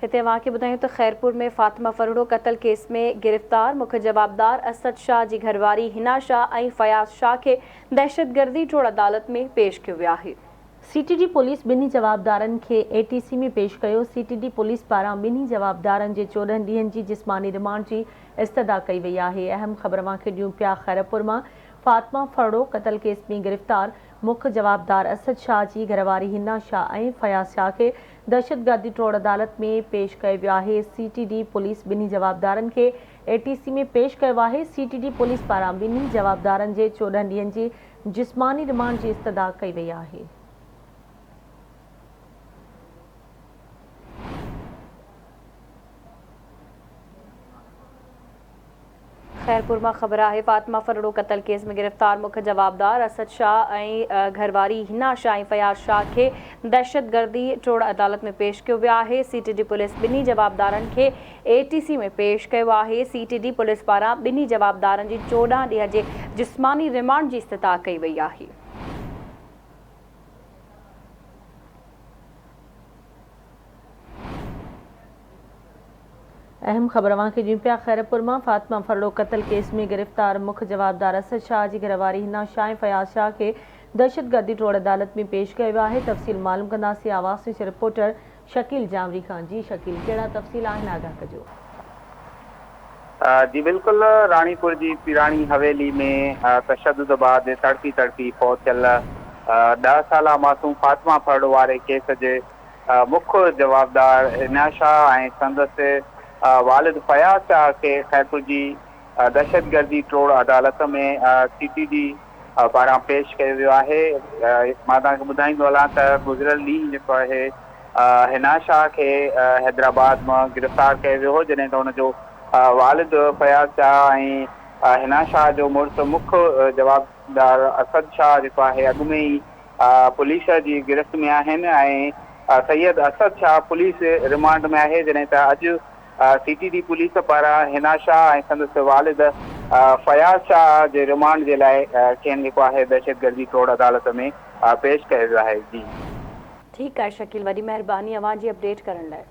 हिते वाक़िअ ॿुधायूं त ख़ैरपुर में फातिमा फरड़ो क़त्ल केस में गिरफ़्तार मुख्य जवाबदार असद शाह जी घरवारी हिना शाह ऐं फयाज़ शाह खे दहशतगर्दी टोड़ अदालत में पेश कयो वियो आहे। सीटीडी पुलिस ॿिन्ही जवाबदारनि खे एटीसी में पेश कयो। सीटीडी पुलिस पारां ॿिन्ही जवाबदारनि जे 14 ॾींहनि जी जिस्मानी रिमांड जी इस्तदा कई वई आहे। अहम ख़बर वांखे ॾियूं पिया। ख़ैरपुर मां फातिमा फरड़ो क़त्ल केस में गिरफ़्तार मुख्य जवाबदार असद शाह जी घरवारी हिना शाह ऐं फयाज़ शाह खे दहशतगर्दी टोड़ अदालत में पेश कयो वियो आहे। सीटीडी पुलिस ॿिन्ही जवाबदारनि खे एटीसी में पेश कयो आहे। सीटीडी पुलिस पारां ॿिन्ही जवाबदारनि जे 14 ॾींहनि जी जिस्मानी रिमांड जी इस्तदा कई वई आहे। ख़ैरपुर में ख़बर है। फातिमा फरड़ो क़त्ल केस में गिरफ़्तार मुख्य जवाबदार असद शाह ऐं घरवारी हिना शाह ऐं फयाज़ शाह के दहशतगर्दी टोड़ अदालत में पेश किया वियो आहे। सीटीडी पुलिस ॿिन्ही जवाबदारनि खे एटीसी में पेश कयो आहे। सीटीडी पुलिस पारां ॿिन्ही जवाबदारनि जी 14 ॾींहं जे जिस्मानी रिमांड जी इस्तदा कई वई आहे। अहम ख़बर वांखे ॾियूं पिया। ख़ैरपुर मां फातिमा फरड़ो क़त्ल केस में गिरफ़्तार मुख्य जवाबदार असद शाह जी घरवारी हिना शाह ऐं फयाज़ शाह खे दहशतगर्दी टोड़ अदालत में पेश कयो वियो आहे। तफ़सील मालूम कंदासीं आवाज़ न्यूज़ रिपोर्टर शकील जामरी खान। जी शकील, कहिड़ा तफ़सील आहिनि, आगाह कजो। जी बिल्कुल, रानीपुर जी पिरानी हवेली में तशद्दुद बाद तड़पी फौत थियल 10 साला मासूम फातिमा फरड़ो वारे केस जे मुख्य जवाबदार हिना शाह ऐं संदसि वालिद फयाज़ शाह के ख़ैरपुर जी दहशतगर्दी टोड़ अदालत में सीटीडी पारां पेश कयो वियो आहे। मां तव्हांखे ॿुधाईंदो हलां त गुज़िरियल ॾींहुं जेको आहे हिना शाह खे हैदराबाद मां गिरफ़्तार कयो वियो हो, जॾहिं त हुनजो वालिद फयाज़ शाह ऐं हिना शाह जो मुड़ुसु मुख्य जवाबदार असद शाह जेको आहे अॻु में ई पुलिस जी गिरफ़्त में आहिनि ऐं सैयद असद शाह पुलिस रिमांड में आहे, जॾहिं त अॼु सीटीडी पुलिस पारां हिना शाह ऐं संदसि वालिद फयाज़ शाह जे रिमांड जे लाइ खेनि जेको आहे दहशतगर्दी टोड़ अदालत में पेश कयो वियो आहे। जी ठीक है शकील, वॾी महिरबानी अवां जी अपडेट करण लाइ।